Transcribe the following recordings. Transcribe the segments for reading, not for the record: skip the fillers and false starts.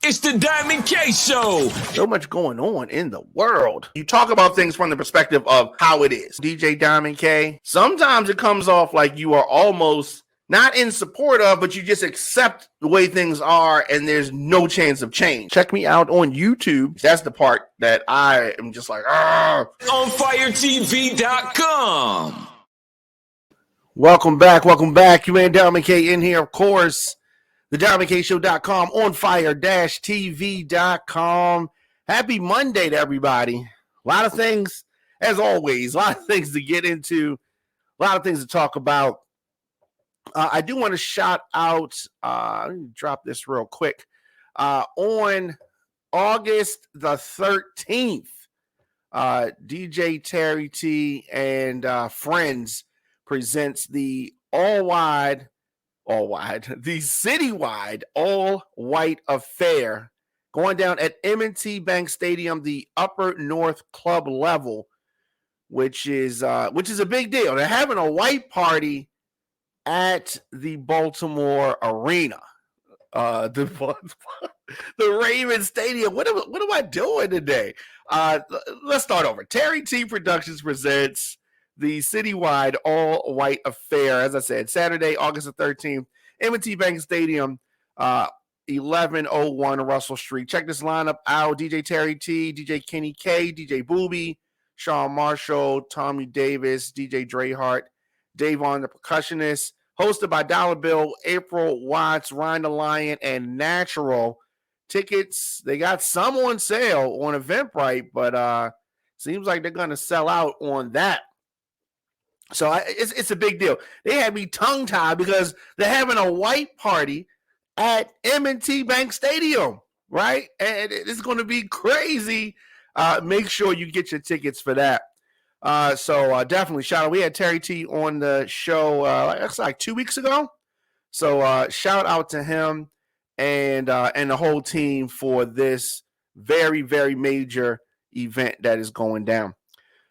It's the Diamond K Show. So much going on in the world. You talk about things from the perspective of how it is. DJ Diamond K, sometimes it comes off like you are almost not in support of, but you just accept the way things are and there's no chance of change. Check me out on YouTube. That's the part that I am just like, unfiretv.com. Welcome back. You man, Diamond K in here, of course. TheDiamondKShow.com, onfire-tv.com. Happy Monday to everybody. A lot of things, as always, a lot of things to get into, a lot of things to talk about. I do want to shout out, let me drop this real quick. On August the 13th, DJ Terry T and Friends presents the the citywide all-white affair going down at M&T Bank Stadium, the Upper North Club level, which is a big deal. They're having a white party at the Baltimore Arena, the Ravens Stadium. What am I doing today? Let's start over. Terry T Productions presents the citywide all-white affair, as I said, Saturday, August the 13th, M&T Bank Stadium, 1101 Russell Street. Check this lineup out. DJ Terry T, DJ Kenny K, DJ Booby, Sean Marshall, Tommy Davis, DJ Drehart, Davon the percussionist, hosted by Dollar Bill, April Watts, Ryan the Lion, and Natural. Tickets, they got some on sale on Eventbrite, but seems like they're going to sell out on that. So it's a big deal. They had me tongue-tied because they're having a white party at M&T Bank Stadium, right? And it's going to be crazy. Make sure you get your tickets for that. So definitely shout out. We had Terry T on the show, that's like 2 weeks ago. So shout out to him and the whole team for this very, very major event that is going down.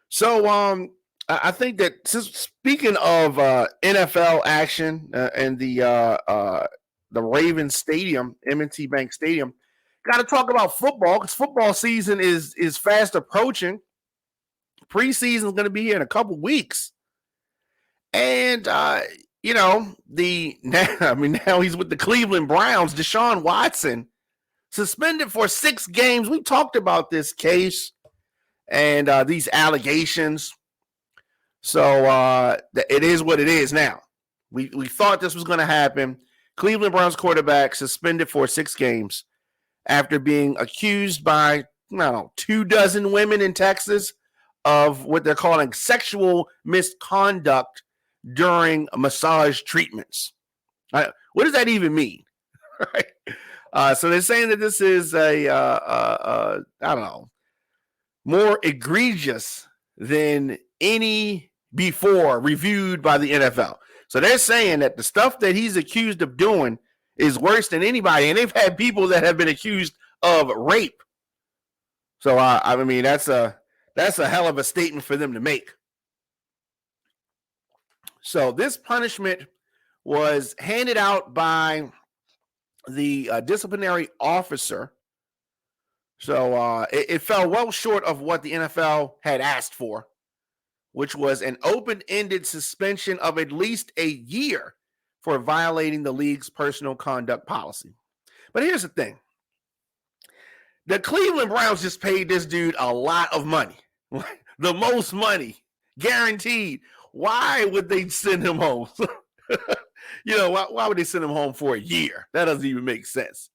So I think that speaking of NFL action and the Ravens Stadium, M&T Bank Stadium, got to talk about football because football season is fast approaching. Preseason is going to be here in a couple weeks, and now he's with the Cleveland Browns. Deshaun Watson suspended for 6 games. We talked about this case and these allegations. So it is what it is now. We thought this was going to happen. Cleveland Browns quarterback suspended for 6 games after being accused by 24 women in Texas of what they're calling sexual misconduct during massage treatments. What does that even mean? Right? So they're saying that this is more egregious than any before reviewed by the NFL. So they're saying that the stuff that he's accused of doing is worse than anybody, and they've had people that have been accused of rape. So that's a hell of a statement for them to make. So this punishment was handed out by the disciplinary officer. So it fell well short of what the NFL had asked for, which was an open-ended suspension of at least a year for violating the league's personal conduct policy. But here's the thing. The Cleveland Browns just paid this dude a lot of money, the most money, guaranteed. Why would they send him home? Why would they send him home for a year? That doesn't even make sense.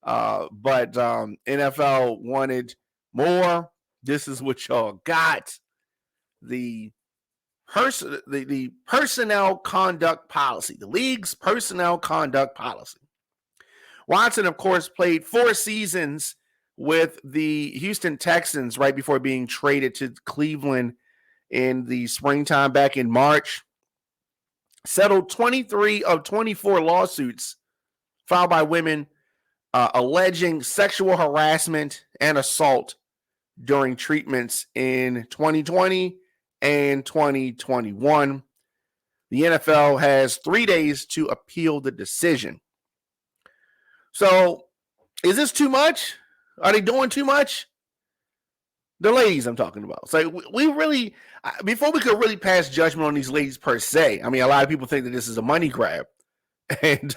But NFL wanted more. This is what y'all got. The personnel conduct policy, the league's personnel conduct policy. Watson, of course, played 4 seasons with the Houston Texans right before being traded to Cleveland in the springtime back in March. Settled 23 of 24 lawsuits filed by women alleging sexual harassment and assault during treatments in 2020 and 2021. The NFL has 3 days to appeal the decision. So Is this too much? Are they doing too much? The ladies I'm talking about. So we really, before we could really pass judgment on these ladies per se, I mean, a lot of people think that this is a money grab, and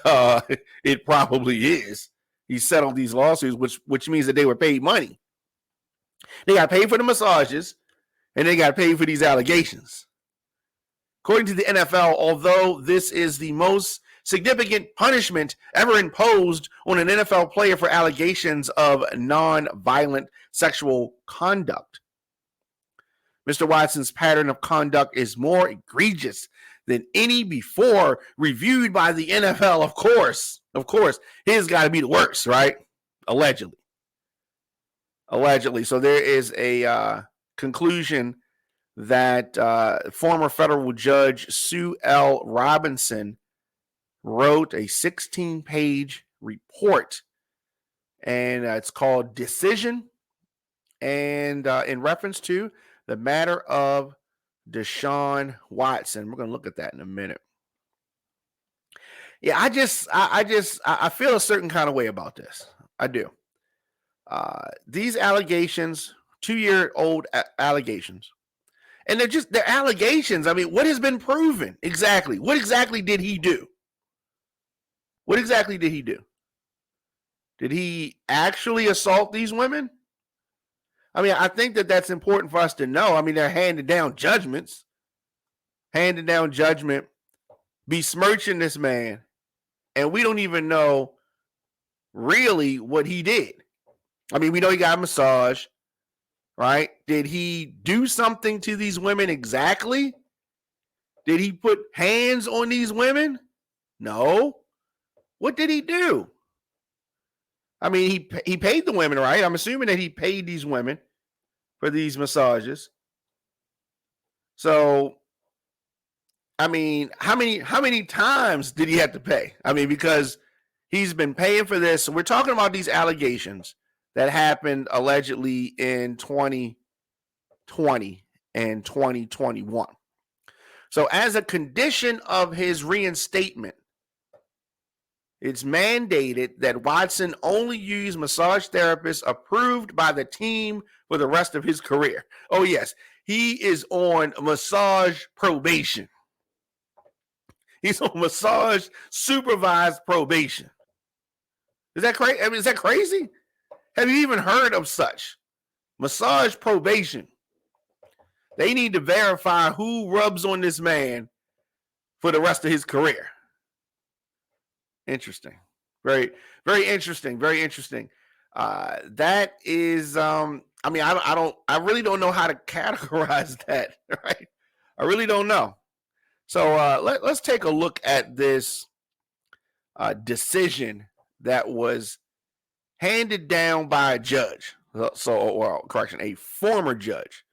it probably is. He settled these lawsuits, which means that they were paid money. They got paid for the massages, and they got paid for these allegations. According to the NFL, although this is the most significant punishment ever imposed on an NFL player for allegations of non-violent sexual conduct, Mr. Watson's pattern of conduct is more egregious than any before reviewed by the NFL. Of course, his got to be the worst, right? Allegedly. So there is a conclusion that former federal judge Sue L. Robinson wrote a 16-page report, and it's called Decision, and in reference to the matter of Deshaun Watson. We're going to look at that in a minute. Yeah, I feel a certain kind of way about this. I do. These allegations, 2-year-old allegations, and they're allegations. I mean, what has been proven exactly? What exactly did he do? Did he actually assault these women? I mean, I think that that's important for us to know. I mean, they're handing down judgment, besmirching this man, and we don't even know really what he did. I mean, we know he got a massage, right? Did he do something to these women exactly? Did he put hands on these women? No. What did he do? I mean, he paid the women, right? I'm assuming that he paid these women for these massages. So, I mean, how many times did he have to pay? I mean, because he's been paying for this. So we're talking about these allegations that happened allegedly in 2020 and 2021. So as a condition of his reinstatement, it's mandated that Watson only use massage therapists approved by the team for the rest of his career. Oh, yes, he is on massage probation. He's on massage supervised probation. Is that crazy? I mean, is that crazy? Have you even heard of such? Massage probation. They need to verify who rubs on this man for the rest of his career. Interesting. Very, very interesting. Very interesting. That is, I mean, I really don't know how to categorize that, right? I really don't know. So let's take a look at this decision that was handed down by a judge. A former judge.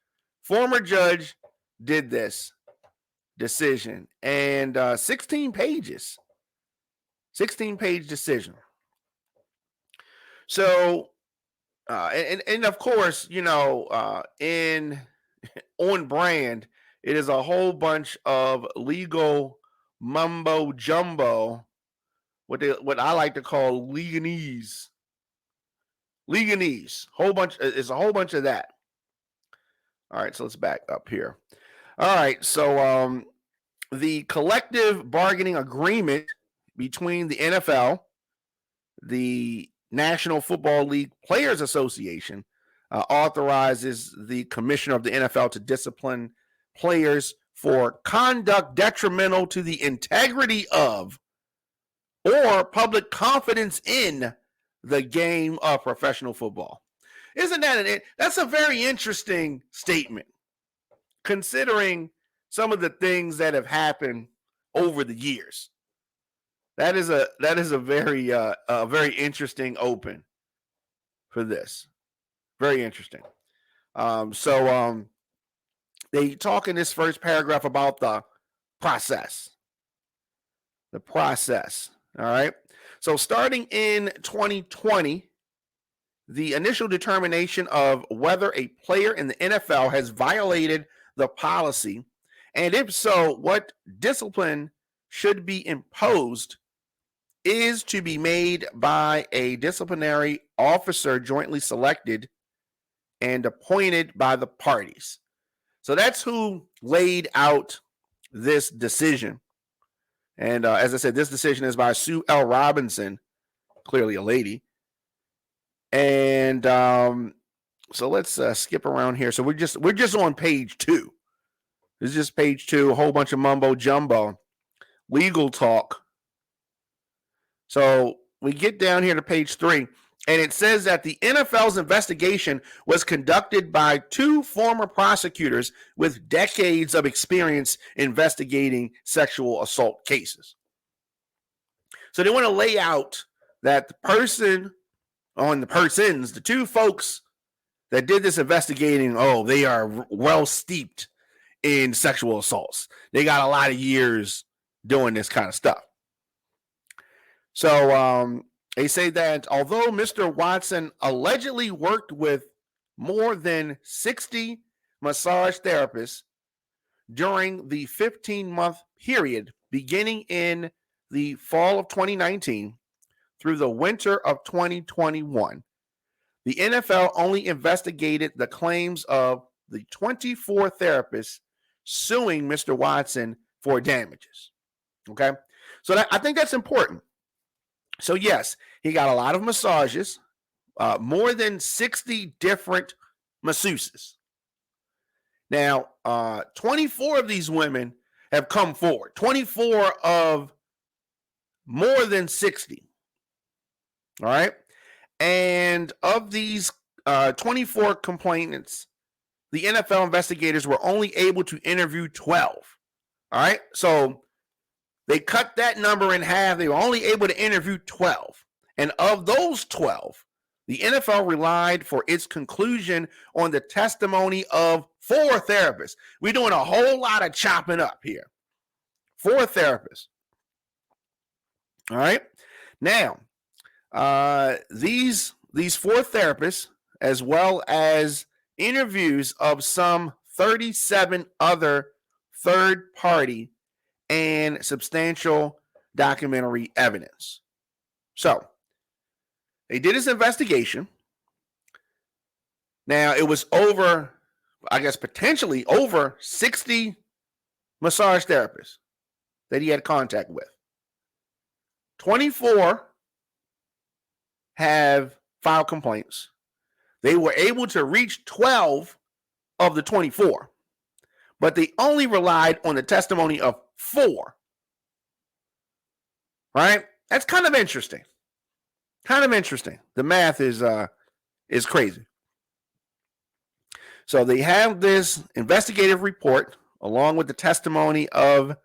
Former judge did this decision, and 16 pages. 16-page decision. So, and of course, you know, on brand, it is a whole bunch of legal mumbo jumbo, what I like to call legalese. It's a whole bunch of that. All right, so let's back up here. All right, so the collective bargaining agreement between the NFL, the National Football League Players Association, authorizes the commissioner of the NFL to discipline players for conduct detrimental to the integrity of or public confidence in the game of professional football. Isn't that that's a very interesting statement, considering some of the things that have happened over the years. That is a very interesting open for this. Very interesting. They talk in this first paragraph about the process. The process. All right. So starting in 2020, the initial determination of whether a player in the NFL has violated the policy, and if so, what discipline should be imposed, is to be made by a disciplinary officer jointly selected and appointed by the parties. So that's who laid out this decision. And as I said, this decision is by Sue L. Robinson, clearly a lady. And so let's skip around here. So we're just on page 2. This is just page 2, a whole bunch of mumbo jumbo, legal talk. So we get down here to page 3, and it says that the NFL's investigation was conducted by 2 former prosecutors with decades of experience investigating sexual assault cases. So they want to lay out that the persons, the 2 folks that did this investigating, they are well steeped in sexual assaults. They got a lot of years doing this kind of stuff. So they say that although Mr. Watson allegedly worked with more than 60 massage therapists during the 15-month period beginning in the fall of 2019 through the winter of 2021, the NFL only investigated the claims of the 24 therapists suing Mr. Watson for damages. Okay, so I think that's important. So yes, he got a lot of massages, more than 60 different masseuses. Now, 24 of these women have come forward, 24 of more than 60. All right. And of these 24 complainants, the NFL investigators were only able to interview 12. All right. So they cut that number in half. They were only able to interview 12. And of those 12, the NFL relied for its conclusion on the testimony of 4 therapists. We're doing a whole lot of chopping up here. 4 therapists. All right. Now, these 4 therapists, as well as interviews of some 37 other third-party and substantial documentary evidence. So, they did this investigation. Now, it was over, I guess, potentially over 60 massage therapists that he had contact with. 24 have filed complaints. They were able to reach 12 of the 24, but they only relied on the testimony of 4. Right? That's kind of interesting. The math is crazy. So they have this investigative report along with the testimony of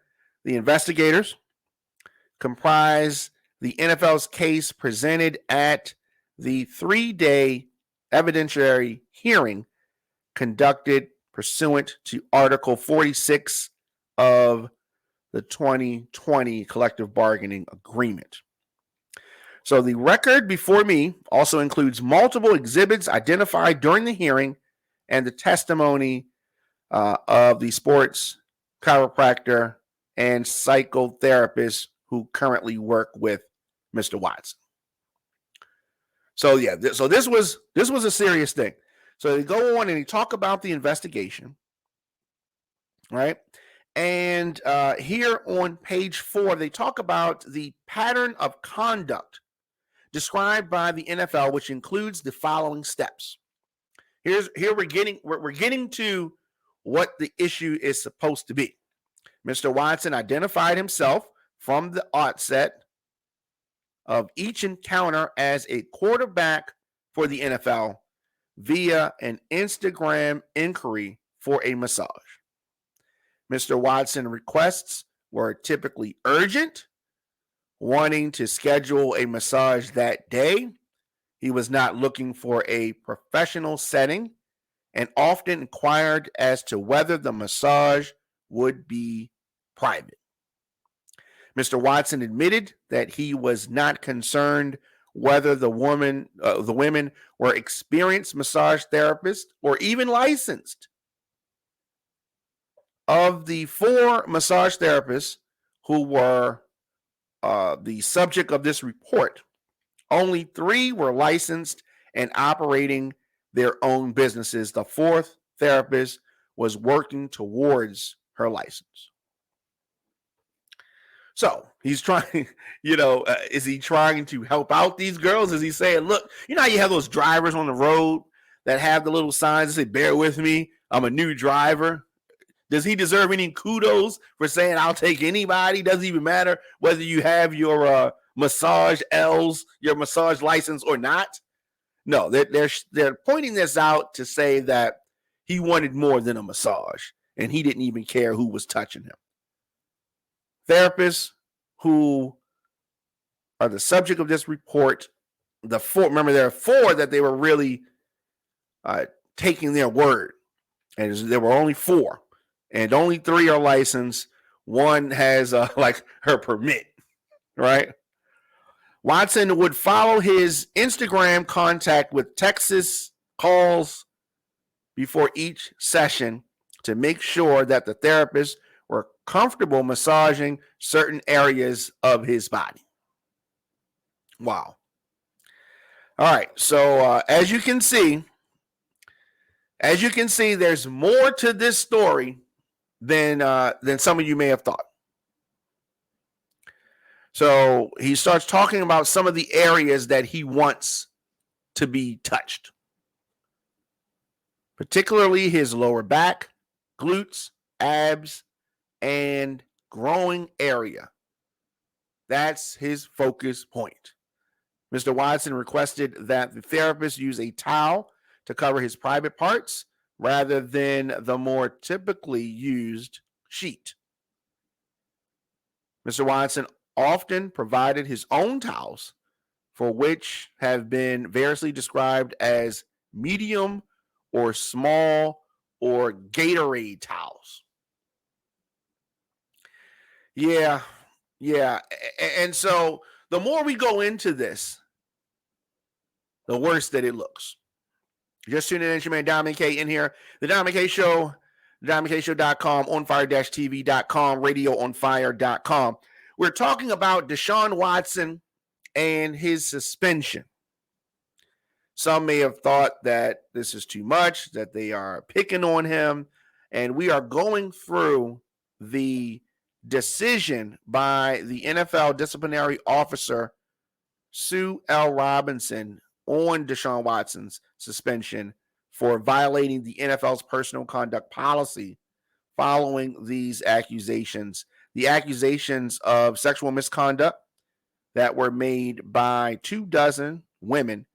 the investigators, comprise the NFL's case presented at the 3-day evidentiary hearing conducted pursuant to Article 46 of the 2020 Collective Bargaining Agreement. So the record before me also includes multiple exhibits identified during the hearing and the testimony of the sports chiropractor and psychotherapist who currently work with Mr. Watson. So yeah, so this was a serious thing. So they go on and they talk about the investigation, right? And here on page 4, they talk about the pattern of conduct described by the NFL, which includes the following steps. Here we're getting to what the issue is supposed to be. Mr. Watson identified himself from the outset of each encounter as a quarterback for the NFL via an Instagram inquiry for a massage. Mr. Watson requests were typically urgent, wanting to schedule a massage that day. He was not looking for a professional setting and often inquired as to whether the massage would be private. Mr. Watson admitted that he was not concerned whether the women were experienced massage therapists or even licensed. Of the 4 massage therapists who were the subject of this report, only 3 were licensed and operating their own businesses. The 4th therapist was working towards her license. So he's trying, is he trying to help out these girls? Is he saying, look, how you have those drivers on the road that have the little signs that say, bear with me, I'm a new driver? Does he deserve any kudos for saying, I'll take anybody? Doesn't even matter whether you have your massage L's, your massage license or not? No, they're pointing this out to say that he wanted more than a massage, and he didn't even care who was touching him. Therapists who are the subject of this report, remember there are 4 that they were really taking their word, and there were only 4, and only 3 are licensed. 1 has her permit, right? Watson would follow his Instagram contact with Texas calls before each session to make sure that the therapists were comfortable massaging certain areas of his body. Wow. All right. So as you can see, there's more to this story than some of you may have thought. So he starts talking about some of the areas that he wants to be touched, particularly his lower back, glutes, abs, and growing area. That's his focus point. Mr. Watson requested that the therapist use a towel to cover his private parts rather than the more typically used sheet. Mr. Watson often provided his own towels, for which have been variously described as medium or small or Gatorade towels. Yeah. And so the more we go into this, the worse that it looks. Just tuning in, it's your man Diamond K in here. The Diamond K Show, DiamondKShow.com, onfire-tv.com, radioonfire.com. We're talking about Deshaun Watson and his suspension. Some may have thought that this is too much, that they are picking on him, and we are going through the decision by the NFL disciplinary officer, Sue L. Robinson, on Deshaun Watson's suspension for violating the NFL's personal conduct policy following these accusations. The accusations of sexual misconduct that were made by 24 women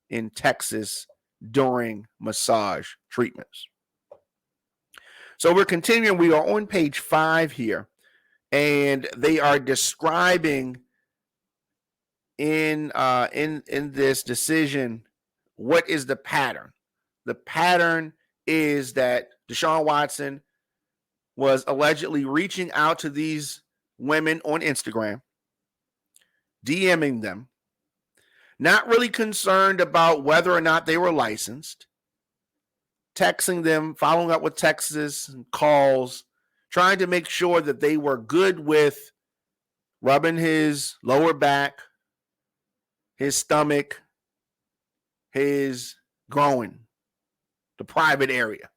in Texas during massage treatments. So we're continuing. We are on page 5 here, and they are describing in this decision what is the pattern. The pattern is that Deshaun Watson was allegedly reaching out to these women on Instagram, DMing them, not really concerned about whether or not they were licensed, texting them, following up with texts and calls, trying to make sure that they were good with rubbing his lower back, his stomach, his groin, the private area.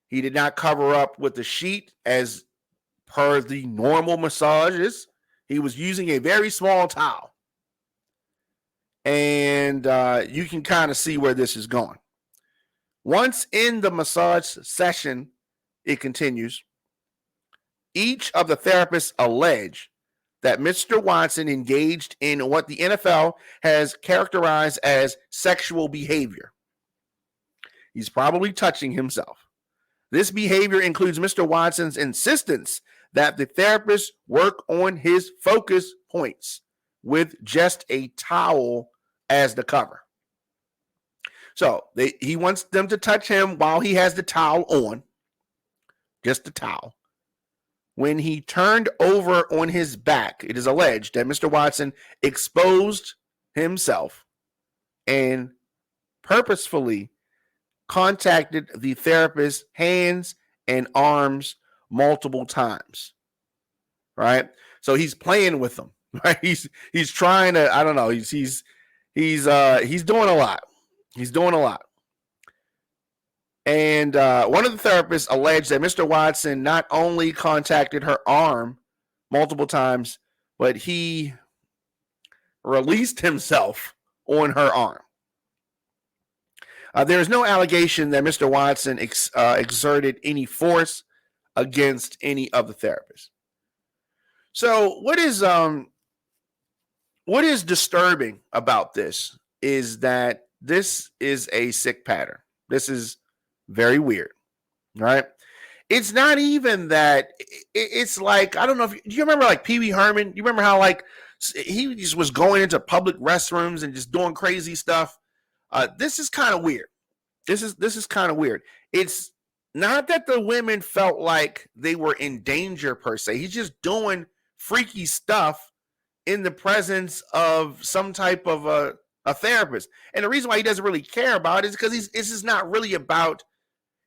He did not cover up with the sheet as per the normal massages. He was using a very small towel. And you can kind of see where this is going. Once in the massage session, it continues. Each of the therapists allege that Mr. Watson engaged in what the NFL has characterized as sexual behavior. He's probably touching himself. This behavior includes Mr. Watson's insistence that the therapist work on his focus points with just a towel as the cover. So he wants them to touch him while he has the towel on, just the towel. When he turned over on his back, it is alleged that Mr. Watson exposed himself and purposefully contacted the therapist's hands and arms multiple times. Right? So he's playing with them, right? He's trying to, I don't know, he's doing a lot. He's doing a lot. And one of the therapists alleged that Mr. Watson not only contacted her arm multiple times, but he released himself on her arm. There is no allegation that Mr. Watson exerted any force against any of the therapists. So what is disturbing about this is that this is a sick pattern. This is very weird, right? It's not even that. It's like, I don't know if do you remember like Pee Wee Herman? You remember how like he just was going into public restrooms and just doing crazy stuff? This is kind of weird. This is kind of weird. It's not that the women felt like they were in danger per se. He's just doing freaky stuff in the presence of some type of a therapist. And the reason why he doesn't really care about it is because this is not really about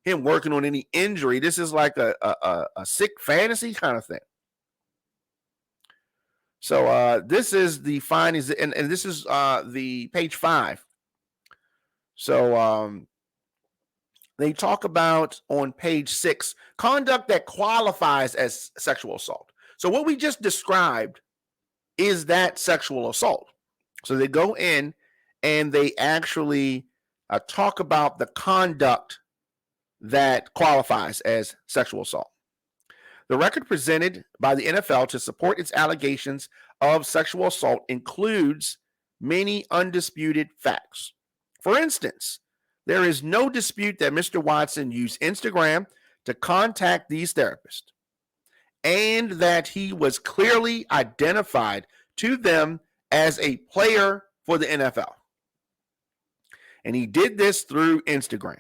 him working on any injury. This is like a sick fantasy kind of thing. So this is the findings, and this is the page 5. So they talk about on page 6 conduct that qualifies as sexual assault. So what we just described is that sexual assault. So they go in and they actually talk about the conduct that qualifies as sexual assault. The record presented by the NFL to support its allegations of sexual assault includes many undisputed facts. For instance, there is no dispute that Mr. Watson used Instagram to contact these therapists and that he was clearly identified to them as a player for the NFL. And he did this through Instagram.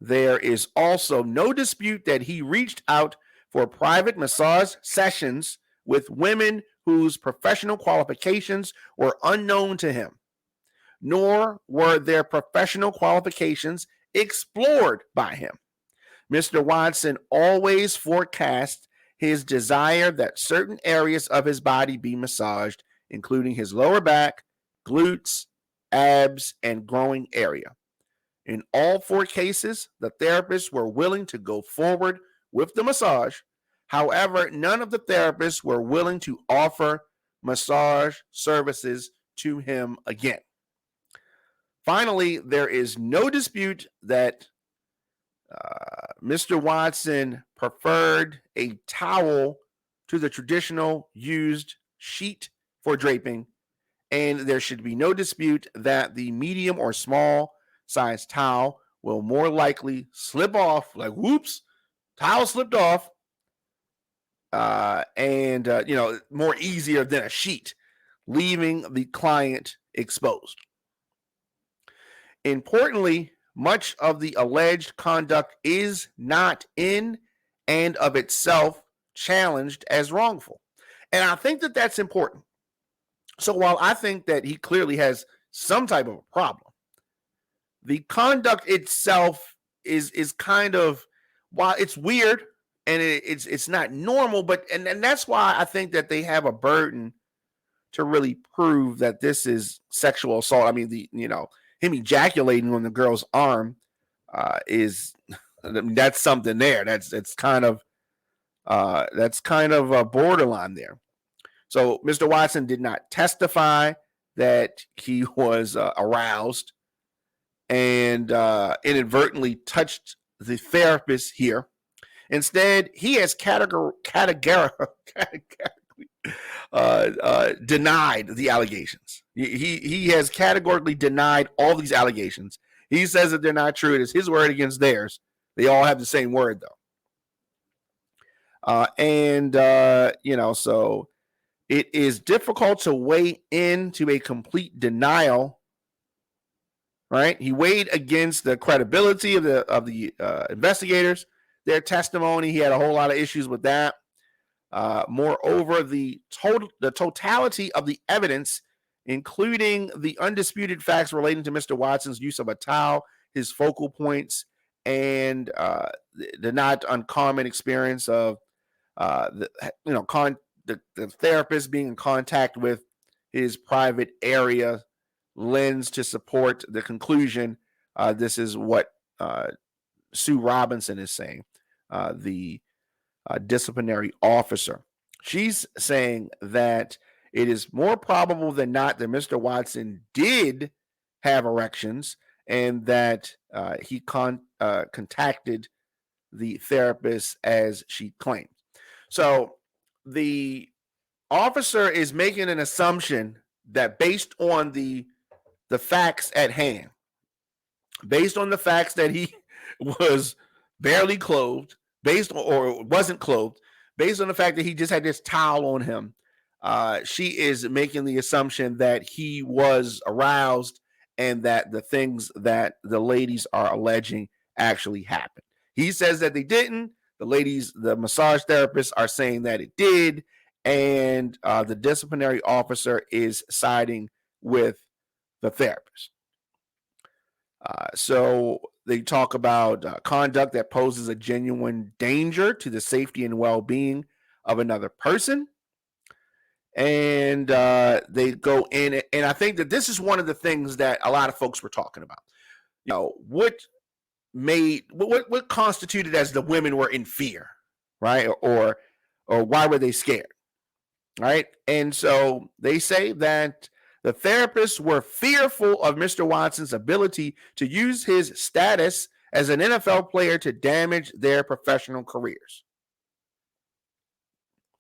There is also no dispute that he reached out for private massage sessions with women whose professional qualifications were unknown to him, nor were their professional qualifications explored by him. Mr. Watson always forecast his desire that certain areas of his body be massaged, including his lower back, glutes, abs, and growing area. In all 4 cases, the therapists were willing to go forward with the massage. However, none of the therapists were willing to offer massage services to him again. Finally, there is no dispute that Mr. Watson preferred a towel to the traditional used sheet for draping, and there should be no dispute that the medium or small size towel will more likely slip off, like whoops, towel slipped off, and more easier than a sheet, leaving the client exposed. Importantly, much of the alleged conduct is not in and of itself challenged as wrongful. And I think that that's important. So while I think that he clearly has some type of a problem, the conduct itself is kind of, while it's weird and it's not normal, but and that's why I think that they have a burden to really prove that this is sexual assault. I mean, him ejaculating on the girl's arm that's something there. That's kind of a borderline there. So Mr. Watson did not testify that he was aroused and inadvertently touched the therapist here. Instead, he has categorically denied the allegations. He has categorically denied all these allegations. He says that they're not true. It is his word against theirs. They all have the same word, though. So it is difficult to weigh into a complete denial. Right? He weighed against the credibility of the investigators, their testimony. He had a whole lot of issues with that. Moreover, the totality of the evidence, including the undisputed facts relating to Mr. Watson's use of a towel, his focal points, and the not uncommon experience of the therapist being in contact with his private area lends to support the conclusion. This is what Sue Robinson is saying, the disciplinary officer. She's saying that it is more probable than not that Mr. Watson did have erections and that he contacted the therapist as she claimed. So the officer is making an assumption that based on the facts at hand, based on the facts that he was barely clothed, or wasn't clothed, based on the fact that he just had this towel on him, she is making the assumption that he was aroused and that the things that the ladies are alleging actually happened. He says that they didn't. The massage therapists are saying that it did, and the disciplinary officer is siding with the therapist. So they talk about conduct that poses a genuine danger to the safety and well-being of another person. And they go in, and I think that this is one of the things that a lot of folks were talking about. What constituted as the women were in fear, right? Or why were they scared, right? And so they say that the therapists were fearful of Mr. Watson's ability to use his status as an NFL player to damage their professional careers.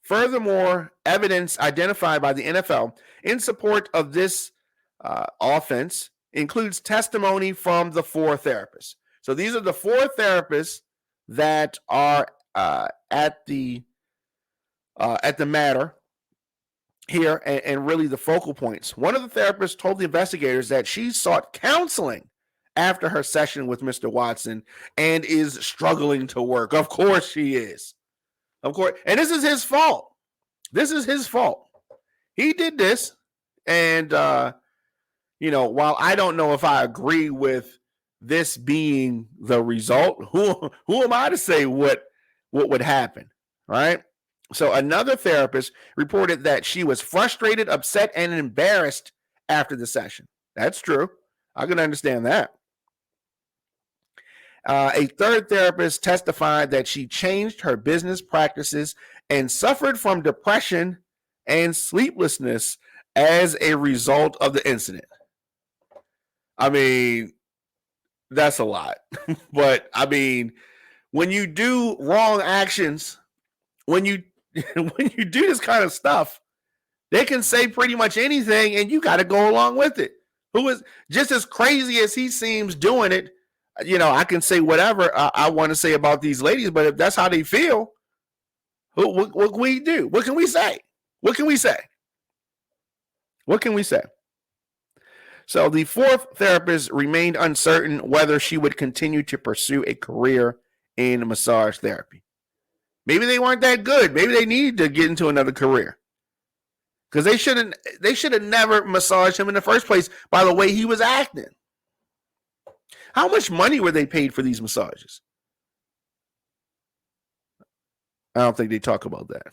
Furthermore, evidence identified by the NFL in support of this offense includes testimony from the 4 therapists. So these are the 4 therapists that are at the matter here, and really the focal points. One of the therapists told the investigators that she sought counseling after her session with Mr. Watson and is struggling to work. Of course she is. Of course. And this is his fault. This is his fault. He did this. And, while I don't know if I agree with this being the result, who am I to say what would happen, right? So another therapist reported that she was frustrated, upset, and embarrassed after the session. That's true. I can understand that. A third therapist testified that she changed her business practices and suffered from depression and sleeplessness as a result of the incident. I mean, that's a lot. But I mean, when you do wrong actions, when you do this kind of stuff, they can say pretty much anything and you got to go along with it. Who is just as crazy as he seems doing it? I can say whatever I want to say about these ladies, but if that's how they feel, what can we do? What can we say? What can we say? What can we say? So the 4th therapist remained uncertain whether she would continue to pursue a career in massage therapy. Maybe they weren't that good. Maybe they needed to get into another career. Because they should have never massaged him in the first place by the way he was acting. How much money were they paid for these massages? I don't think they talk about that.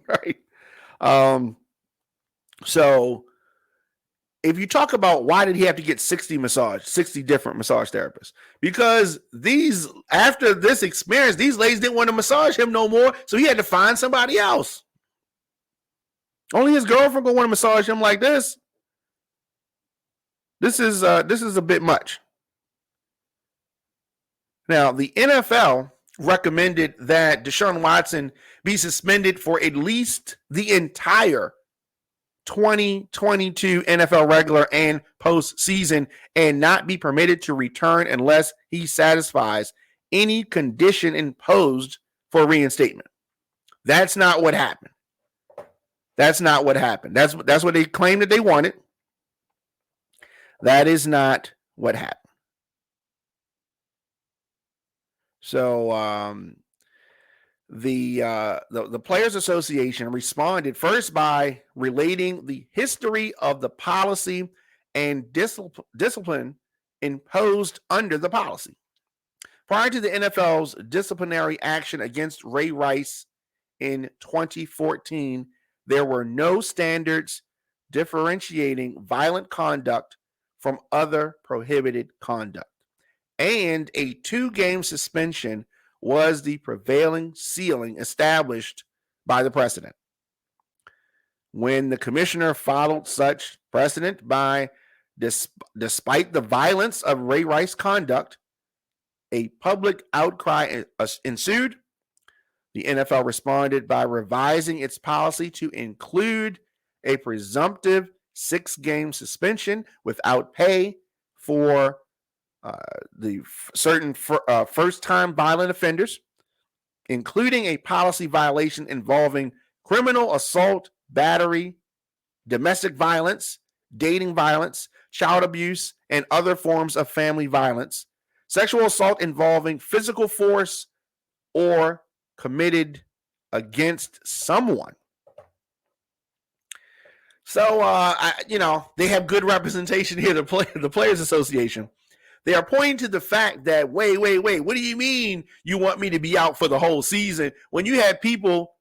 Right? So if you talk about why did he have to get 60 different massage therapists? Because after this experience, these ladies didn't want to massage him no more, so he had to find somebody else. Only his girlfriend gonna want to massage him like this. This is a bit much. Now, the NFL recommended that Deshaun Watson be suspended for at least the entire 2022 NFL regular and postseason and not be permitted to return unless he satisfies any condition imposed for reinstatement. That's not what happened. That's not what happened. That's what they claimed that they wanted. That is not what happened. So the Players Association responded first by relating the history of the policy and discipline imposed under the policy. Prior to the NFL's disciplinary action against Ray Rice in 2014, there were no standards differentiating violent conduct from other prohibited conduct, and a 2-game suspension was the prevailing ceiling established by the precedent. When the commissioner followed such precedent by, despite the violence of Ray Rice's conduct, a public outcry ensued. The NFL responded by revising its policy to include a presumptive 6-game suspension without pay for the certain first-time violent offenders, including a policy violation involving criminal assault, battery, domestic violence, dating violence, child abuse, and other forms of family violence, sexual assault involving physical force or committed against someone. So, they have good representation here, the Players Association. They are pointing to the fact that, wait, what do you mean you want me to be out for the whole season when you had people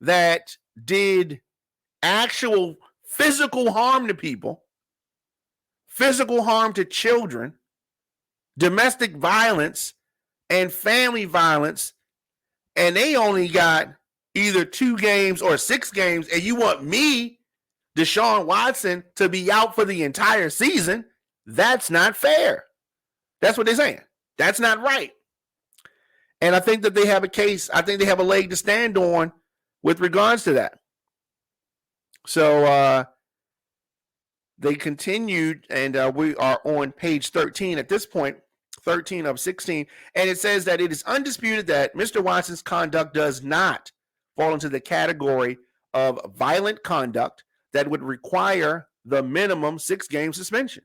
that did actual physical harm to people, physical harm to children, domestic violence, and family violence, and they only got either 2 games or 6 games, and you want me, Deshaun Watson, to be out for the entire season? That's not fair. That's what they're saying. That's not right. And I think that they have a case. I think they have a leg to stand on with regards to that. So they continued, and we are on page 13 at this point, 13 of 16, and it says that it is undisputed that Mr. Watson's conduct does not fall into the category of violent conduct that would require the minimum 6-game suspension.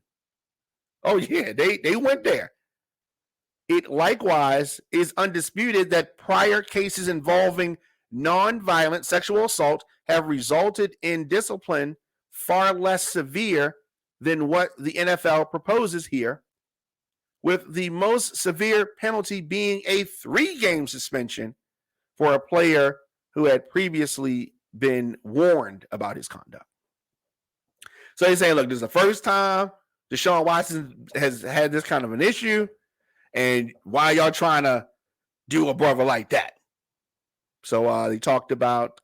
Oh, yeah, they went there. It likewise is undisputed that prior cases involving non-violent sexual assault have resulted in discipline far less severe than what the NFL proposes here, with the most severe penalty being a 3-game suspension for a player who had previously been warned about his conduct. So they say, look, this is the first time Deshaun Watson has had this kind of an issue, and why y'all trying to do a brother like that? So they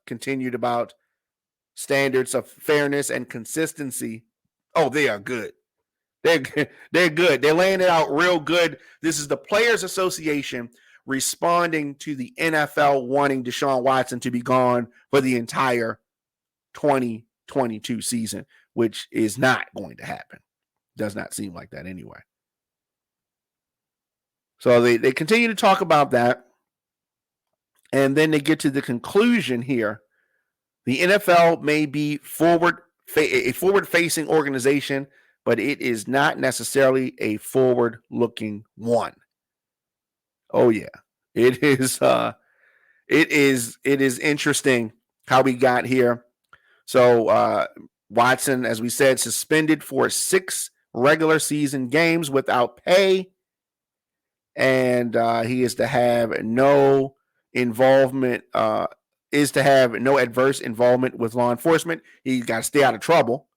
continued about standards of fairness and consistency. Oh, they are good. They're good. They're laying it out real good. This is the Players Association responding to the NFL wanting Deshaun Watson to be gone for the entire 2022 season, which is not going to happen. Does not seem like that anyway. So they continue to talk about that. And then they get to the conclusion here. The NFL may be a forward-facing organization, but it is not necessarily a forward-looking one. Oh yeah, it is. It is interesting how we got here. So Watson, as we said, suspended for 6 regular season games without pay, and he is to have no involvement. Is to have no adverse involvement with law enforcement. He's got to stay out of trouble,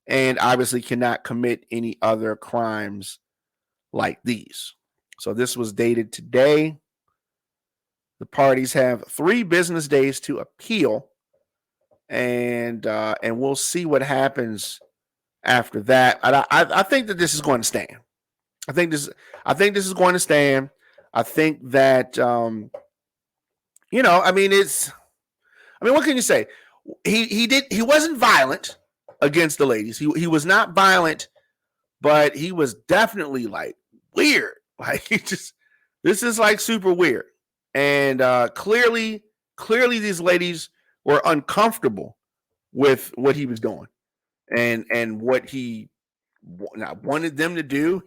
and obviously cannot commit any other crimes like these. So this was dated today. The parties have 3 business days to appeal, and we'll see what happens after that. I think that this is going to stand. I think this is going to stand. I think that what can you say? He wasn't violent against the ladies. He was not violent, but he was definitely like weird. Like this is like super weird. And clearly these ladies were uncomfortable with what he was doing and what he wanted them to do.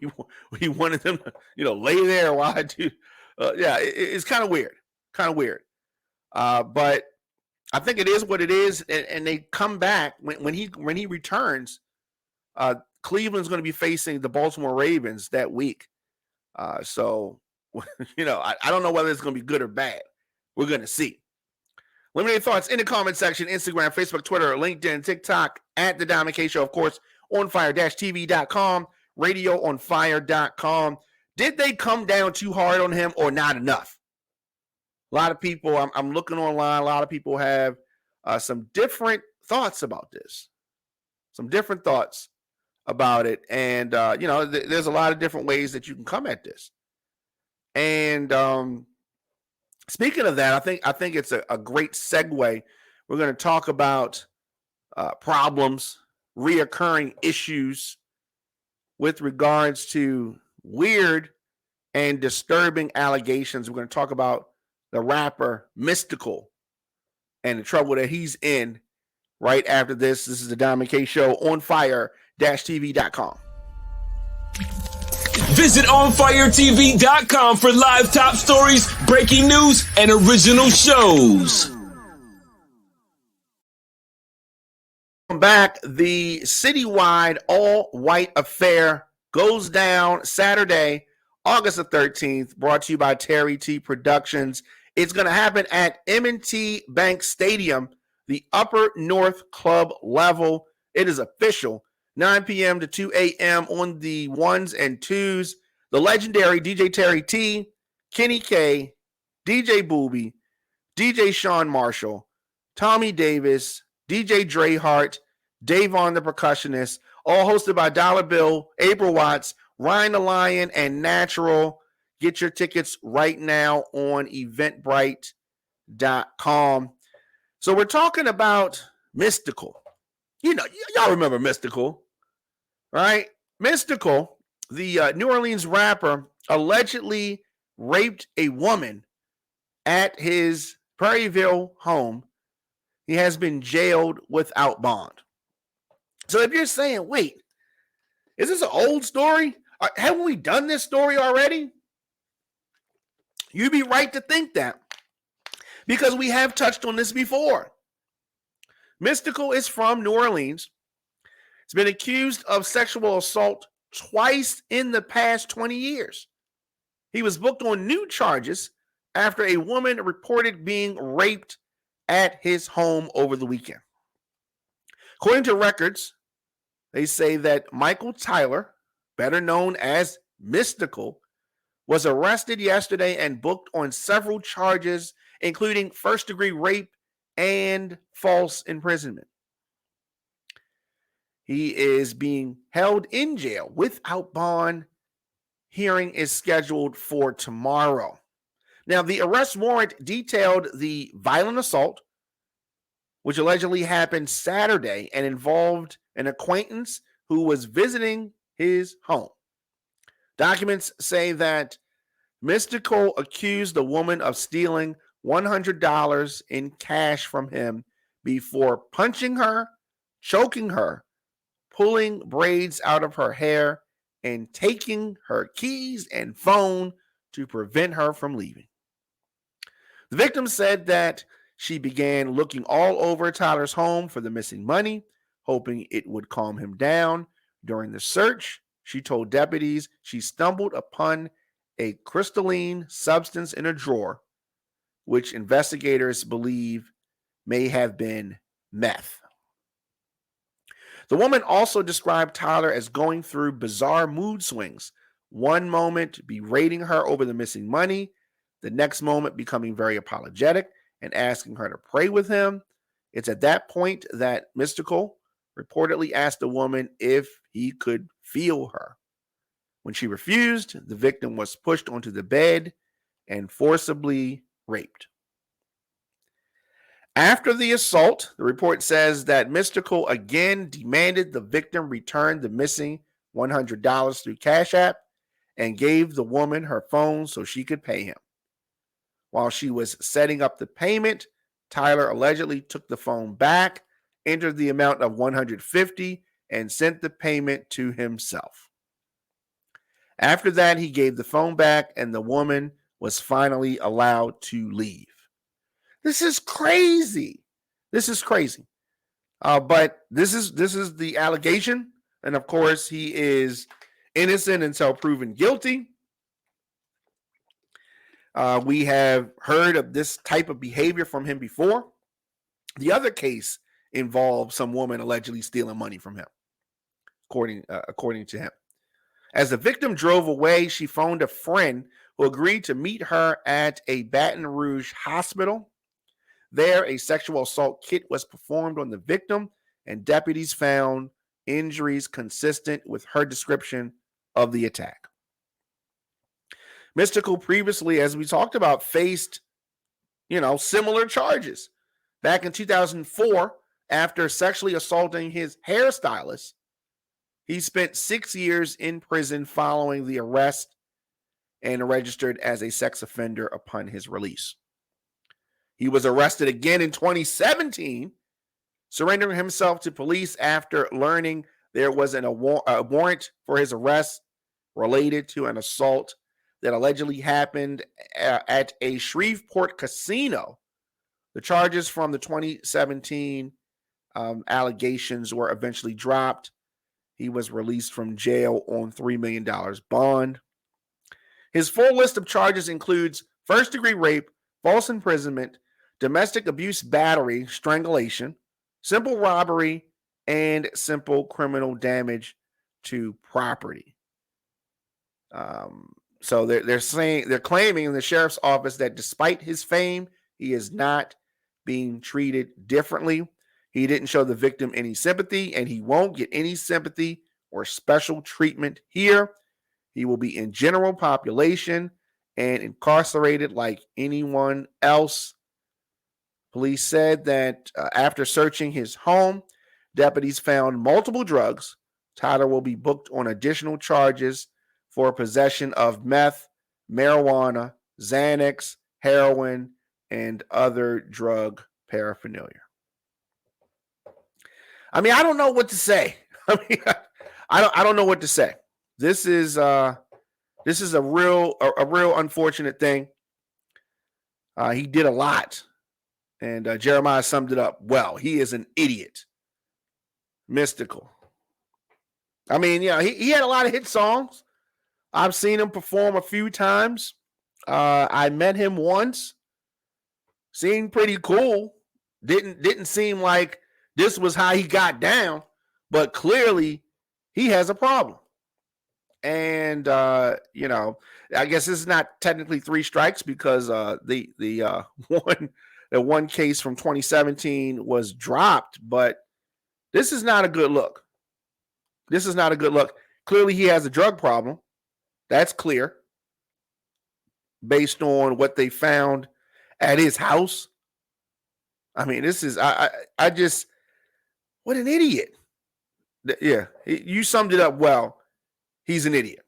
He wanted them to, lay there while I do. It's kind of weird. But I think it is what it is. And they come back when he returns. Cleveland's going to be facing the Baltimore Ravens that week. So, I don't know whether it's going to be good or bad. We're going to see. Let me know your thoughts in the comment section, Instagram, Facebook, Twitter, LinkedIn, TikTok, at The Diamond K Show. Of course, onfire-tv.com, radioonfire.com. Did they come down too hard on him or not enough? A lot of people, I'm looking online, a lot of people have some different thoughts about this. Some different thoughts about it. And, there's a lot of different ways that you can come at this. And speaking of that, I think it's a great segue. We're going to talk about problems, reoccurring issues with regards to weird and disturbing allegations. We're going to talk about the rapper Mystikal and the trouble that he's in right after this. This is the Diamond K Show on fire-tv.com. Visit onfiretv.com for live top stories, breaking news, and original shows. Welcome back. The citywide all-white affair goes down Saturday, August the 13th, brought to you by Terry T Productions. It's going to happen at M&T Bank Stadium, the Upper North Club level. It is official. 9 p.m. to 2 a.m. on the ones and twos. The legendary DJ Terry T, Kenny K, DJ Booby, DJ Sean Marshall, Tommy Davis, DJ Dre Hart, Davon the Percussionist, all hosted by Dollar Bill, April Watts, Ryan the Lion, and Natural. Get your tickets right now on eventbrite.com. So we're talking about Mystikal. Y'all remember Mystikal, right? Mystikal, the New Orleans rapper, allegedly raped a woman at his Prairieville home. He has been jailed without bond. So if you're saying, wait, is this an old story? Haven't we done this story already? You'd be right to think that, because we have touched on this before. Mystikal is from New Orleans. He's been accused of sexual assault twice in the past 20 years. He was booked on new charges after a woman reported being raped at his home over the weekend. According to records, they say that Michael Tyler, better known as Mystikal, was arrested yesterday and booked on several charges, including first-degree rape and false imprisonment. He is being held in jail without bond. Hearing is scheduled for tomorrow. Now, the arrest warrant detailed the violent assault, which allegedly happened Saturday and involved an acquaintance who was visiting his home. Documents say that Mystikal accused the woman of stealing $100 in cash from him before punching her, choking her, pulling braids out of her hair, and taking her keys and phone to prevent her from leaving. The victim said that she began looking all over Tyler's home for the missing money, hoping it would calm him down. During the search, she told deputies she stumbled upon a crystalline substance in a drawer, which investigators believe may have been meth. The woman also described Tyler as going through bizarre mood swings. One moment berating her over the missing money, the next moment becoming very apologetic and asking her to pray with him. It's at that point that Mystikal reportedly asked the woman if he could feel her. When she refused, the victim was pushed onto the bed and forcibly raped. After the assault, the report says that Mystikal again demanded the victim return the missing $100 through Cash App and gave the woman her phone so she could pay him. While she was setting up the payment, Tyler allegedly took the phone back, entered the amount of $150, and sent the payment to himself. After that, he gave the phone back, and the woman was finally allowed to leave. This is crazy. This is crazy. But this is the allegation, and of course, he is innocent until proven guilty. We have heard of this type of behavior from him before. The other case involved some woman allegedly stealing money from him, according to him. As the victim drove away, she phoned a friend who agreed to meet her at a Baton Rouge hospital. There, a sexual assault kit was performed on the victim, and deputies found injuries consistent with her description of the attack. Mystikal previously, as we talked about, faced, similar charges. Back in 2004, after sexually assaulting his hairstylist, he spent 6 years in prison following the arrest and registered as a sex offender upon his release. He was arrested again in 2017, surrendering himself to police after learning there was a warrant for his arrest related to an assault that allegedly happened at a Shreveport casino. The charges from the 2017 allegations were eventually dropped. He was released from jail on $3 million bond. His full list of charges includes first-degree rape, false imprisonment, domestic abuse battery, strangulation, simple robbery, and simple criminal damage to property. So they're claiming in the sheriff's office that despite his fame, he is not being treated differently. He didn't show the victim any sympathy, and he won't get any sympathy or special treatment here. He will be in general population and incarcerated like anyone else. Police said that after searching his home, deputies found multiple drugs. Tyler will be booked on additional charges for possession of meth, marijuana, Xanax, heroin, and other drug paraphernalia. I mean, I don't know what to say. I don't know what to say. This is a real unfortunate thing. He did a lot, and Jeremiah summed it up well. He is an idiot. Mystikal. I mean, he had a lot of hit songs. I've seen him perform a few times. I met him once. Seemed pretty cool. Didn't seem like this was how he got down, but clearly he has a problem. And I guess this is not technically 3 strikes because the one case from 2017 was dropped, but this is not a good look. This is not a good look. Clearly he has a drug problem. That's clear based on what they found at his house. I mean, this is I just, what an idiot. Yeah, you summed it up well. He's an idiot.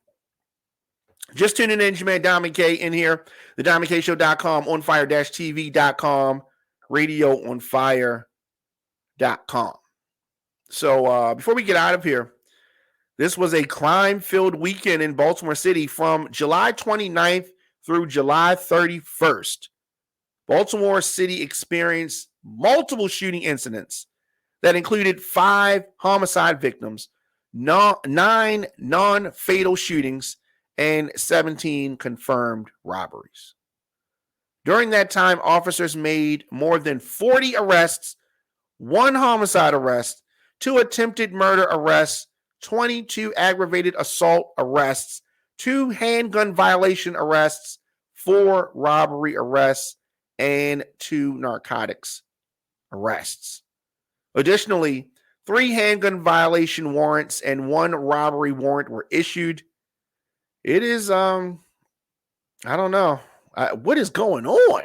Just tuning in, your man Diamond K in here. TheDiamondKShow.com, onfire-tv.com, radioonfire.com. So before we get out of here, this was a crime-filled weekend in Baltimore City from July 29th through July 31st. Baltimore City experienced multiple shooting incidents that included 5 homicide victims, 9 non-fatal shootings, and 17 confirmed robberies. During that time, officers made more than 40 arrests, 1 homicide arrest, 2 attempted murder arrests, 22 aggravated assault arrests, 2 handgun violation arrests, 4 robbery arrests, and 2 narcotics arrests. Additionally, 3 handgun violation warrants and 1 robbery warrant were issued. It is, I don't know. What is going on?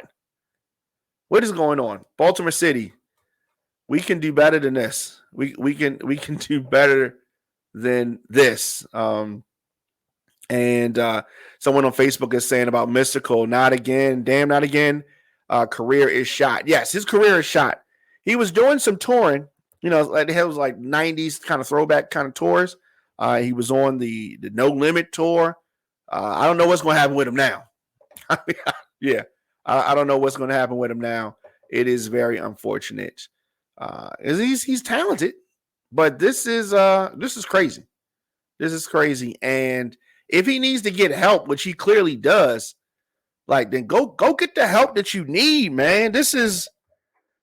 What is going on? Baltimore City, we can do better than this. We can do better than this. And someone on Facebook is saying about Mystikal, not again, damn, not again. Career is shot. Yes, his career is shot. He was doing some touring, it was like 90s kind of throwback kind of tours. He was on the No Limit tour. I don't know what's going to happen with him now. Yeah, I don't know what's going to happen with him now. It is very unfortunate. He's talented, but this is crazy. This is crazy. And if he needs to get help, which he clearly does, then go get the help that you need, man. This is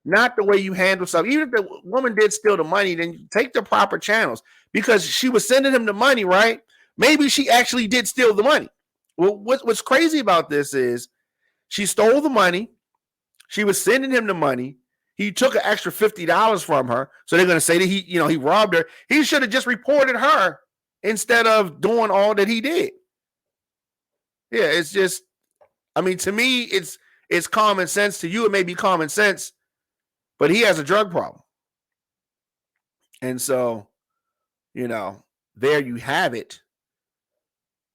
not the way you handle stuff. Even if the woman did steal the money, then you take the proper channels, because she was sending him the money, right? Maybe she actually did steal the money. Well, what's crazy about this is she stole the money. She was sending him the money. He took an extra $50 from her. So they're going to say that he robbed her. He should have just reported her instead of doing all that he did. Yeah, it's just, I mean, to me, it's common sense. To you, it may be common sense, but he has a drug problem. And so, there you have it.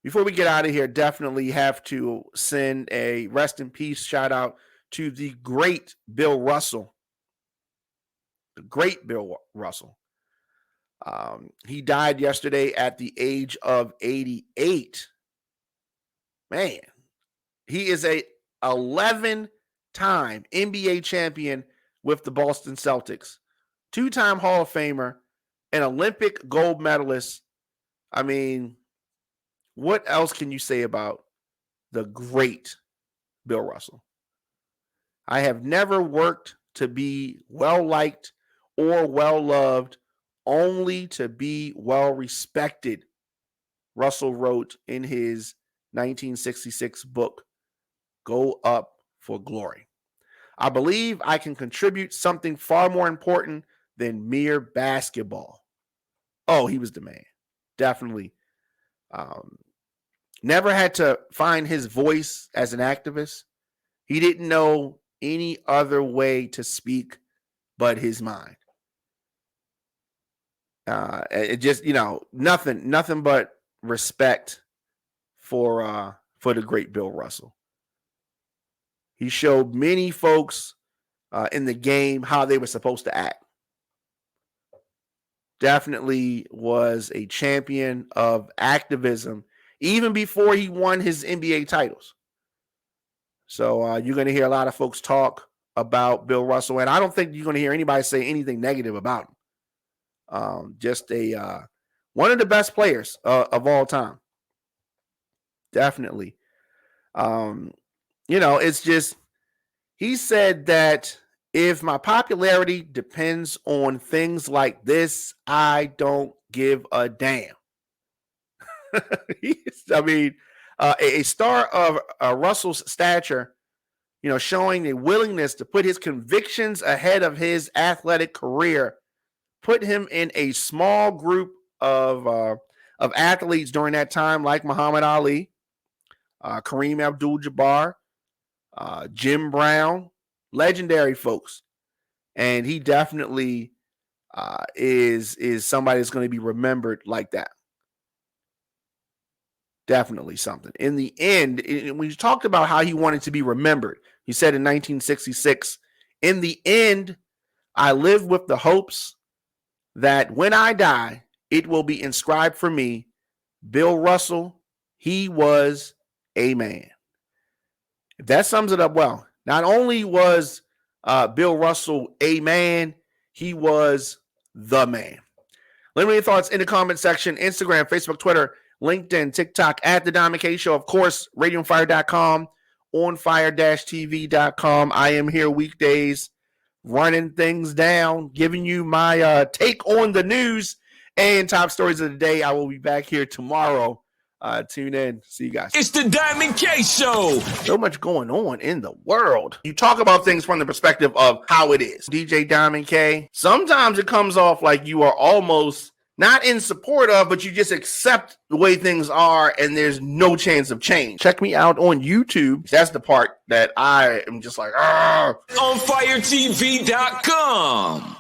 Before we get out of here, definitely have to send a rest in peace shout out to the great Bill Russell. The great Bill Russell. He died yesterday at the age of 88. Man, he is a 11-time NBA champion with the Boston Celtics, 2-time Hall of Famer, an Olympic gold medalist. I mean, what else can you say about the great Bill Russell? I have never worked to be well-liked or well-loved, only to be well-respected, Russell wrote in his 1966 book, Go Up for Glory. I believe I can contribute something far more important than mere basketball. Oh, he was the man. Definitely. Never had to find his voice as an activist. He didn't know any other way to speak but his mind. It just, nothing but respect for the great Bill Russell. He showed many folks in the game how they were supposed to act. Definitely was a champion of activism even before he won his NBA titles. So you're going to hear a lot of folks talk about Bill Russell, and I don't think you're going to hear anybody say anything negative about him. Just one of the best players of all time. Definitely. It's just, he said that if my popularity depends on things like this, I don't give a damn. A star of Russell's stature, showing a willingness to put his convictions ahead of his athletic career, put him in a small group of athletes during that time, like Muhammad Ali, Kareem Abdul-Jabbar, Jim Brown, legendary folks. And he definitely is somebody that's going to be remembered like that. Definitely something. In the end, when you talked about how he wanted to be remembered, he said in 1966, in the end, I live with the hopes that when I die, it will be inscribed for me, Bill Russell, he was a man. If that sums it up well, not only was Bill Russell a man, he was the man. Let me know your thoughts in the comment section, Instagram, Facebook, Twitter, LinkedIn, TikTok, at The Diamond K Show. Of course, radioonfire.com, onfire-tv.com. I am here weekdays running things down, giving you my take on the news and top stories of the day. I will be back here tomorrow. Tune in. See you guys. It's The Diamond K Show. So much going on in the world. You talk about things from the perspective of how it is. DJ Diamond K, sometimes it comes off like you are almost not in support of, but you just accept the way things are and there's no chance of change. Check me out on YouTube. That's the part that I am just like, onfiretv.com.